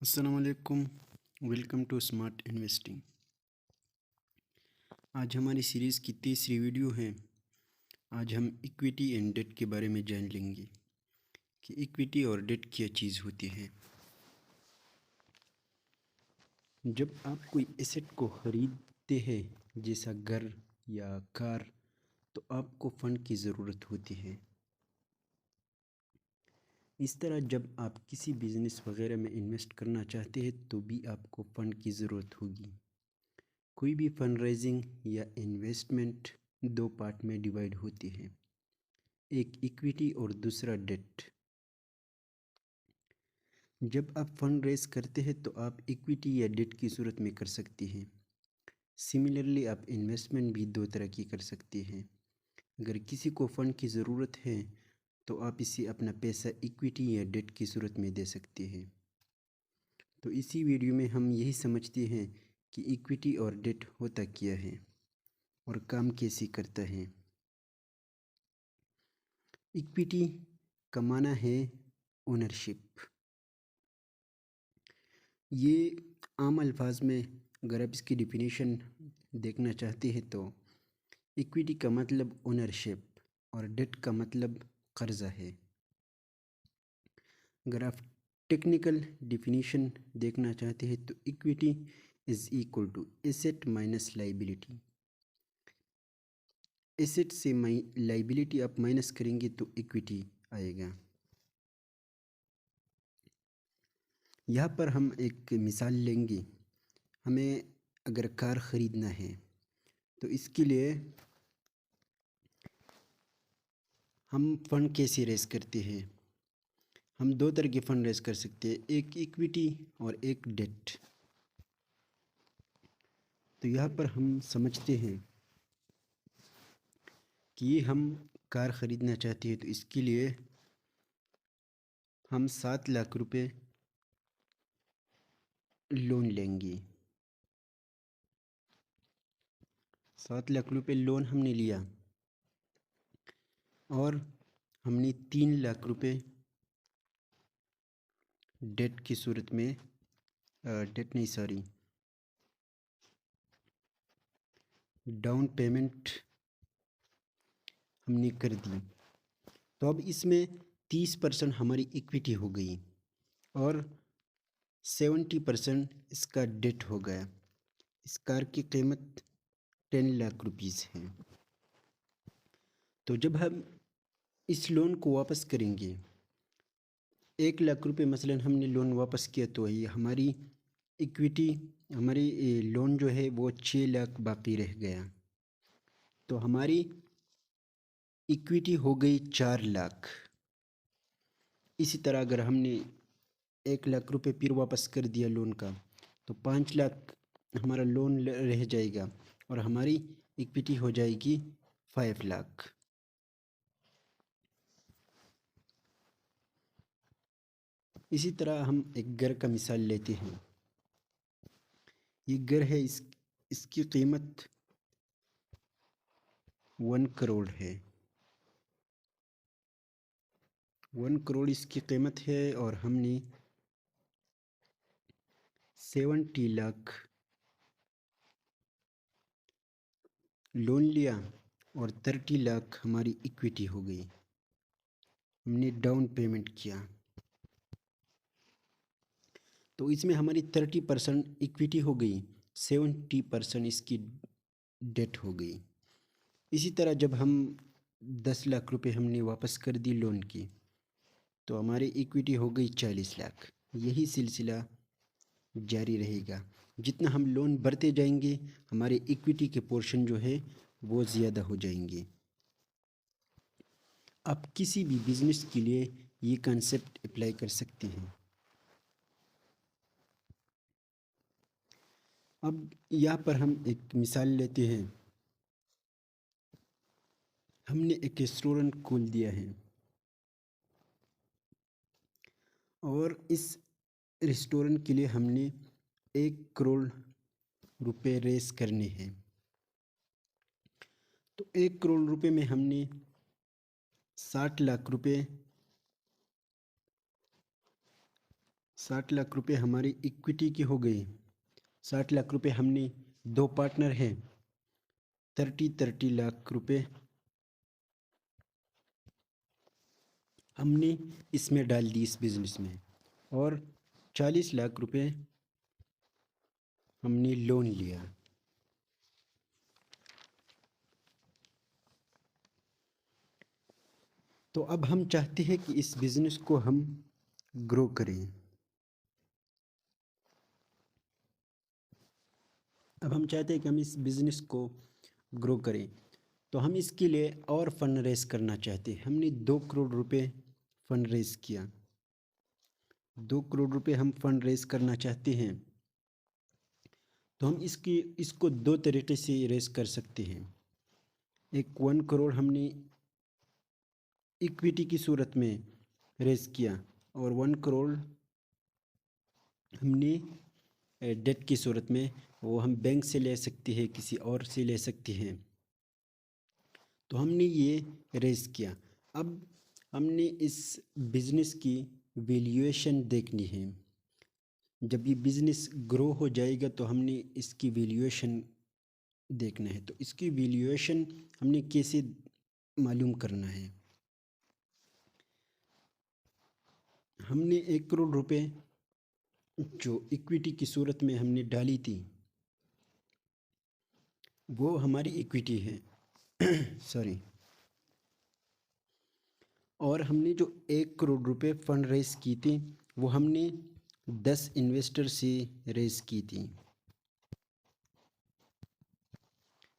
अस्सलाम वालेकुम। Welcome to smart investing. आज हमारी सीरीज़ की तीसरी वीडियो है। आज हम इक्विटी एंड डेट के बारे में जान लेंगे कि इक्विटी और डेट क्या चीज़ होती है। जब आप कोई एसेट को ख़रीदते हैं जैसा घर या कार, तो आपको फ़ंड की ज़रूरत होती है। इस तरह जब आप किसी बिज़नेस वगैरह में इन्वेस्ट करना चाहते हैं तो भी आपको फ़ंड की ज़रूरत होगी। कोई भी फंड रेजिंग या इन्वेस्टमेंट दो पार्ट में डिवाइड होती है, एक इक्विटी और दूसरा डेट। जब आप फंड रेज करते हैं तो आप इक्विटी या डेट की सूरत में कर सकते हैं। सिमिलरली आप इन्वेस्टमेंट भी दो तरह की कर सकते हैं। अगर किसी को फंड की ज़रूरत है तो आप इसे अपना पैसा इक्विटी या डेट की सूरत में दे सकते हैं। तो इसी वीडियो में हम यही समझते हैं कि इक्विटी और डेट होता क्या है और काम कैसे करता है। इक्विटी का माना है ओनरशिप। ये आम अल्फाज में अगर आप इसकी डिफिनीशन देखना चाहते हैं तो इक्विटी का मतलब ओनरशिप और डेट का मतलब कर्जा है। अगर आप टेक्निकल डिफिनीशन देखना चाहते हैं तो equity is equal to asset minus liability. Asset से लाइबिलिटी आप माइनस करेंगे तो इक्विटी आएगा। यहाँ पर हम एक मिसाल लेंगे। हमें अगर कार ख़रीदना है तो इसके लिए हम फ़ंड कैसे रेज़ करते हैं। हम दो तरह के फ़ंड रेज़ कर सकते हैं, एक इक्विटी और एक डेट। तो यहाँ पर हम समझते हैं कि हम कार ख़रीदना चाहते हैं तो इसके लिए हम 7 लाख रुपए लोन लेंगे। 7 लाख रुपए लोन हमने लिया और हमने 3 लाख रुपए डेट की सूरत में डेट नहीं सॉरी डाउन पेमेंट हमने कर दी। तो अब इसमें 30% हमारी इक्विटी हो गई और 70% इसका डेट हो गया। इस कार की कीमत 10 लाख रुपीज़ है। तो जब हम इस लोन को वापस करेंगे, 1 लाख रुपए मसलन हमने लोन वापस किया तो ये हमारी इक्विटी, हमारी लोन जो है वो 6 लाख बाकी रह गया। तो हमारी इक्विटी हो गई 4 लाख। इसी तरह अगर हमने 1 लाख रुपए फिर वापस कर दिया लोन का तो 5 लाख हमारा लोन रह जाएगा और हमारी इक्विटी हो जाएगी 5 लाख। इसी तरह हम एक घर का मिसाल लेते हैं। ये घर है, इसकी कीमत 1 करोड़ है। 1 करोड़ इसकी कीमत है और हमने 70 लाख लोन लिया और 30 लाख हमारी इक्विटी हो गई। हमने डाउन पेमेंट किया तो इसमें हमारी 30% इक्विटी हो गई, 70% इसकी डेट हो गई। इसी तरह जब हम 10 लाख रुपए हमने वापस कर दी लोन की तो हमारी इक्विटी हो गई 40 लाख। यही सिलसिला जारी रहेगा। जितना हम लोन भरते जाएंगे हमारे इक्विटी के पोर्शन जो है वो ज़्यादा हो जाएंगे। आप किसी भी बिज़नेस के लिए ये कंसेप्ट अप्लाई कर सकते हैं। अब यहाँ पर हम एक मिसाल लेते हैं। हमने एक रेस्टोरेंट खोल दिया है और इस रेस्टोरेंट के लिए हमने 1 करोड़ रुपए रेस करने हैं। तो 1 करोड़ रुपए में हमने 60 लाख रुपए 60 लाख रुपए हमारी इक्विटी की हो गई। 60 लाख रुपए हमने, दो पार्टनर हैं, 30 लाख रुपए हमने इसमें डाल दी, इस बिज़नेस में, और 40 लाख रुपए हमने लोन लिया। तो अब हम चाहते हैं कि इस बिज़नेस को हम ग्रो करें। अब हम चाहते हैं कि हम इस बिज़नेस को ग्रो करें, तो हम इसके लिए और फंड रेज करना चाहते हैं। हमने 2 करोड़ रुपए फंड रेज किया। 2 करोड़ रुपए हम फंड रेज करना चाहते हैं। तो हम इसको दो तरीके से रेज कर सकते हैं। एक 1 करोड़ हमने इक्विटी की सूरत में रेज किया, और 1 करोड़ हमने डेट की सूरत में, वो हम बैंक से ले सकते हैं, किसी और से ले सकते हैं। तो हमने ये रेज किया। अब हमने इस बिज़नेस की वैल्यूएशन देखनी है। जब ये बिज़नेस ग्रो हो जाएगा तो हमने इसकी वैल्यूएशन देखना है। तो इसकी वैल्यूएशन हमने कैसे मालूम करना है? हमने 1 करोड़ रुपए जो इक्विटी की सूरत में हमने डाली थी, वो हमारी इक्विटी है। सॉरी। और हमने जो 1 करोड़ रुपए फंड रेज की थी, वो हमने 10 इन्वेस्टर से रेज की थी।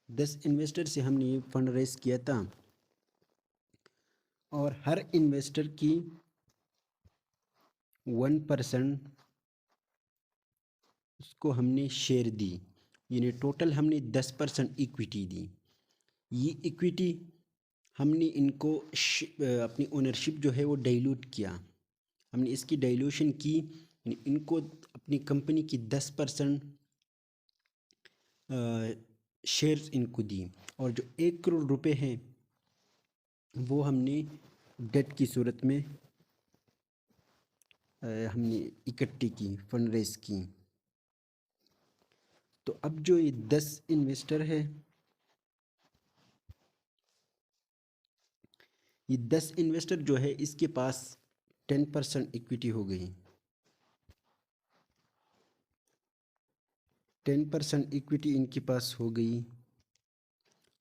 10 इन्वेस्टर से हमने ये फंड रेज किया था, और हर इन्वेस्टर की 1% उसको हमने शेयर दी, यानी टोटल हमने 10% इक्विटी दी। ये इक्विटी हमने इनको अपनी ओनरशिप जो है वो डाइल्यूट किया। हमने इसकी डाइल्यूशन की, यानी इनको अपनी कंपनी की 10% शेयर्स इनको दी। और जो 1 करोड़ रुपए हैं वो हमने डेट की सूरत में हमने इकट्ठी की, फंड रेज की। तो अब जो ये 10 इन्वेस्टर है, ये 10 इन्वेस्टर जो है इसके पास 10% इक्विटी हो गई। 10% इक्विटी इनके पास हो गई,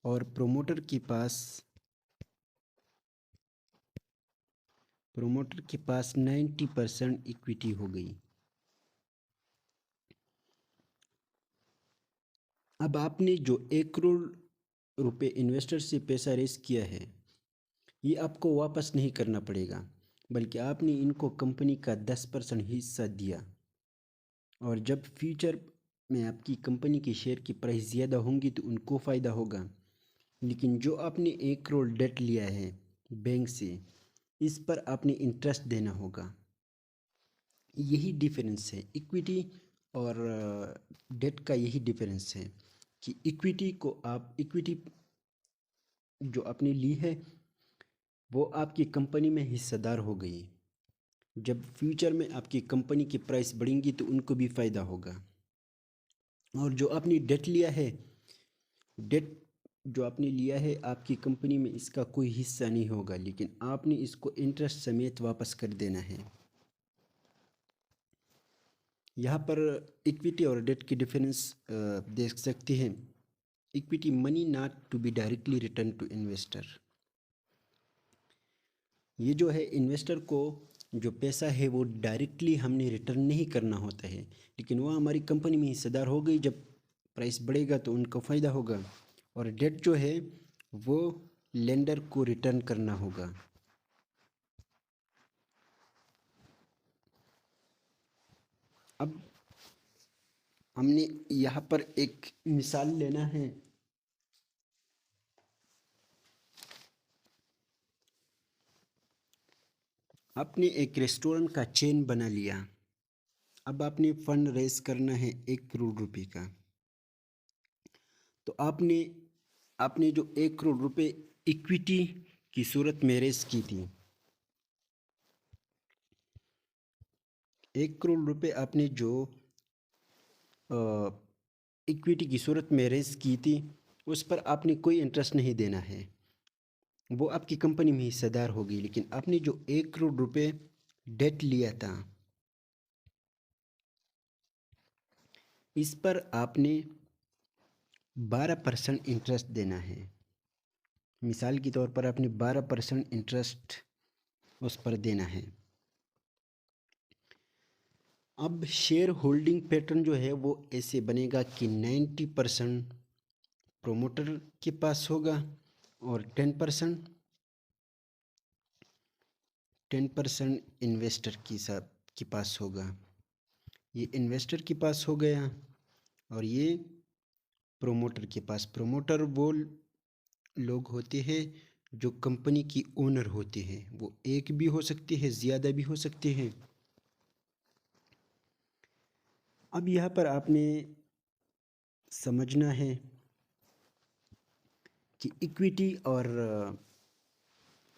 और प्रोमोटर के पास 90% इक्विटी हो गई। अब आपने जो 1 करोड़ रुपए इन्वेस्टर से पैसा रेस किया है, ये आपको वापस नहीं करना पड़ेगा, बल्कि आपने इनको कंपनी का 10% हिस्सा दिया। और जब फ्यूचर में आपकी कंपनी के शेयर की प्राइस ज़्यादा होंगी तो उनको फ़ायदा होगा। लेकिन जो आपने 1 करोड़ डेट लिया है बैंक से, इस पर आपने इंटरेस्ट देना होगा। यही डिफरेंस है इक्विटी और डेट का। यही डिफरेंस है कि इक्विटी जो आपने ली है वो आपकी कंपनी में हिस्सेदार हो गई। जब फ्यूचर में आपकी कंपनी की प्राइस बढ़ेंगी तो उनको भी फ़ायदा होगा। और जो आपने डेट लिया है, डेट जो आपने लिया है आपकी कंपनी में, इसका कोई हिस्सा नहीं होगा, लेकिन आपने इसको इंटरेस्ट समेत वापस कर देना है। यहाँ पर इक्विटी और डेट की डिफरेंस देख सकते हैं। Equity money not to be directly return to investor. ये जो है इन्वेस्टर को जो पैसा है वो डायरेक्टली हमने रिटर्न नहीं करना होता है, लेकिन वो हमारी कंपनी में हिस्सेदार हो गई। जब प्राइस बढ़ेगा तो उनको फ़ायदा होगा। और डेट जो है वो लेंडर को रिटर्न करना होगा। अब हमने यहाँ पर एक मिसाल लेना है। आपने एक रेस्टोरेंट का चेन बना लिया। अब आपने फंड रेज करना है 1 करोड़ रुपए का। तो आपने आपने जो 1 करोड़ रुपए इक्विटी की सूरत में रेज की थी, 1 करोड़ रुपए आपने जो इक्विटी की सूरत में रेस की थी, उस पर आपने कोई इंटरेस्ट नहीं देना है, वो आपकी कंपनी में हिस्सेदार होगी। लेकिन आपने जो 1 करोड़ रुपए डेट लिया था, इस पर आपने 12% इंटरेस्ट देना है। मिसाल के तौर पर आपने 12% इंटरेस्ट उस पर देना है। अब शेयर होल्डिंग पैटर्न जो है वो ऐसे बनेगा कि 90% प्रोमोटर के पास होगा और 10% इन्वेस्टर के पास होगा। ये इन्वेस्टर के पास हो गया और ये प्रोमोटर के पास। प्रोमोटर वो लोग होते हैं जो कंपनी की ओनर होते हैं, वो एक भी हो सकते हैं, ज़्यादा भी हो सकते हैं। अब यहाँ पर आपने समझना है कि इक्विटी और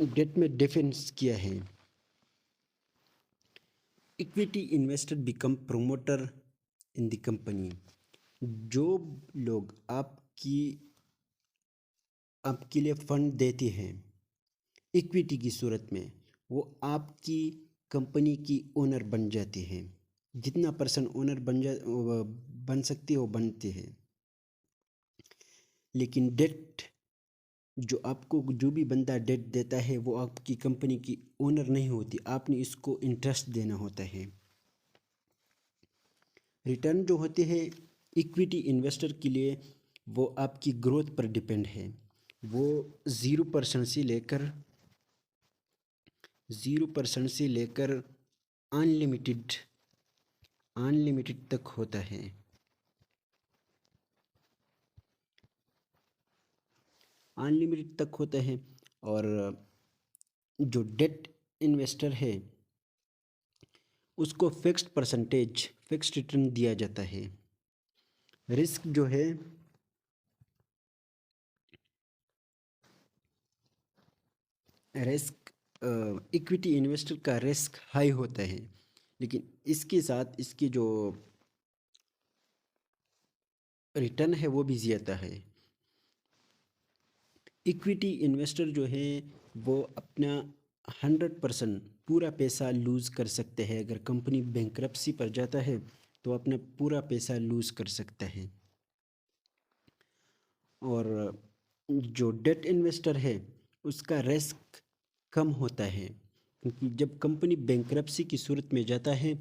डेट में डिफरेंस क्या है। Equity investor become promoter in the company. जो लोग आपके लिए फंड देते हैं इक्विटी की सूरत में, वो आपकी कंपनी की ओनर बन जाते हैं। जितना पर्सन ओनर बन सकते हो बनते हैं। लेकिन डेट, जो आपको जो भी बंदा डेट देता है वो आपकी कंपनी की ओनर नहीं होती, आपने इसको इंटरेस्ट देना होता है। रिटर्न जो होते हैं इक्विटी इन्वेस्टर के लिए, वो आपकी ग्रोथ पर डिपेंड है। वो 0% से लेकर अनलिमिटेड तक होता है। अनलिमिटेड तक होता है। और जो डेट इन्वेस्टर है उसको फिक्स्ड रिटर्न दिया जाता है। रिस्क जो है इक्विटी इन्वेस्टर का रिस्क हाई होता है, लेकिन इसके साथ इसकी जो रिटर्न है वो भी ज़्यादा है। इक्विटी इन्वेस्टर जो है वो अपना 100% पूरा पैसा लूज़ कर सकते हैं। अगर कंपनी बैंकरप्सी पर जाता है तो अपना पूरा पैसा लूज़ कर सकता है। और जो डेट इन्वेस्टर है उसका रिस्क कम होता है, क्योंकि जब कंपनी बैंकरप्सी की सूरत में जाता है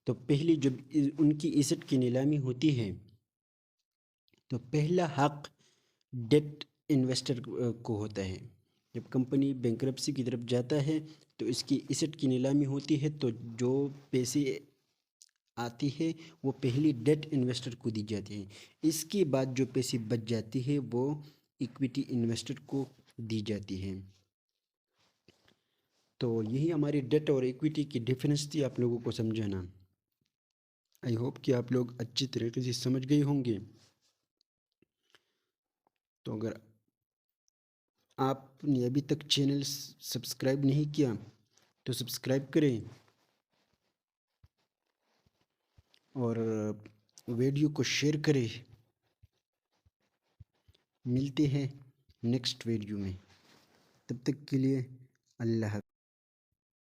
तो पहली जब उनकी एसेट की नीलामी होती है तो पहला हक डेट इन्वेस्टर को होता है। जब कंपनी बैंकरप्सी की तरफ जाता है तो इसकी एसेट की नीलामी होती है, तो जो पैसे आती है वो पहली डेट इन्वेस्टर को दी जाती है। इसके बाद जो पैसे बच जाती है वो इक्विटी इन्वेस्टर को दी जाती है। तो यही हमारी डेट और इक्विटी की डिफरेंस थी आप लोगों को समझाना। आई होप कि आप लोग अच्छी तरीके से समझ गए होंगे। तो अगर आपने अभी तक चैनल सब्सक्राइब नहीं किया तो सब्सक्राइब करें और वीडियो को शेयर करें। मिलते हैं नेक्स्ट वीडियो में, तब तक के लिए अल्लाह।